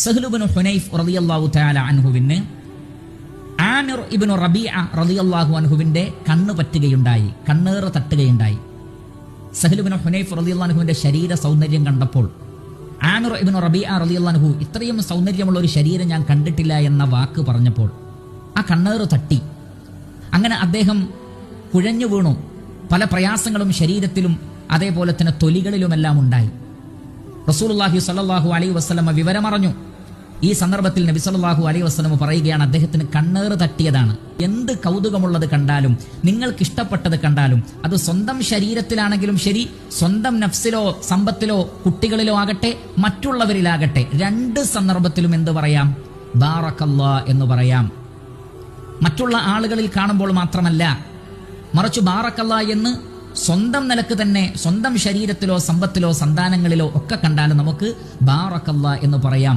സഹ്ലു ഇബ്നു ഹുനൈഫ് റളിയല്ലാഹു തആല അൻഹുവിന് ആമിർ ഇബ്നു റബീഅ റളിയല്ലാഹു അൻഹുവിന്റെ കണ്ണ് പറ്റുകയുണ്ടായി, കണ്ണേറ് തട്ടുകയുണ്ടായി. സഹ്ലു ഇബ്നു ഹുനൈഫ് റളിയല്ലാഹു അൻഹുവിന്റെ ശരീര സൗന്ദര്യം കണ്ടപ്പോൾ ആമിർ ഇബ്നു റബീഅ റളിയല്ലാഹു അൻഹു ഇത്രയും സൗന്ദര്യമുള്ള ഒരു ശരീരം ഞാൻ കണ്ടിട്ടില്ല എന്ന വാക്ക് പറഞ്ഞപ്പോൾ ആ കണ്ണേറ് തട്ടി. അങ്ങനെ അദ്ദേഹം കുഴഞ്ഞു വീണു. പല പ്രയാസങ്ങളും ശരീരത്തിലും അതേപോലെ തന്നെ തൊലികളിലുമെല്ലാം ഉണ്ടായി. റസൂലുള്ളാഹി സ്വല്ലല്ലാഹു അലൈഹി വസല്ലമ വിവരമറിഞ്ഞു. ഈ സന്ദർഭത്തിൽ നബി സല്ലല്ലാഹു അലൈഹി വസല്ലമ പറയുകയാണ്, അദ്ദേഹത്തിന് കണ്ണേറ് തട്ടിയതാണ്. എന്ത് കൗതുകമുള്ളത് കണ്ടാലും, നിങ്ങൾക്ക് ഇഷ്ടപ്പെട്ടത് കണ്ടാലും, അത് സ്വന്തം ശരീരത്തിലാണെങ്കിലും ശരി, സ്വന്തം നഫ്സിലോ സമ്പത്തിലോ കുട്ടികളിലോ ആകട്ടെ, മറ്റുള്ളവരിലാകട്ടെ, രണ്ട് സന്ദർഭത്തിലും എന്ത് പറയാം? ബാറക്കല്ലാഹ് എന്ന് പറയാം. മറ്റുള്ള ആളുകളിൽ കാണുമ്പോൾ മാത്രമല്ല, മറിച്ച് ബാറക്കല്ലാഹ് എന്ന് സ്വന്തം നിലക്ക് തന്നെ, സ്വന്തം ശരീരത്തിലോ സമ്പത്തിലോ സന്താനങ്ങളിലോ ഒക്കെ കണ്ടാലും നമുക്ക് ബാറക്കല്ലാഹ് എന്ന് പറയാം.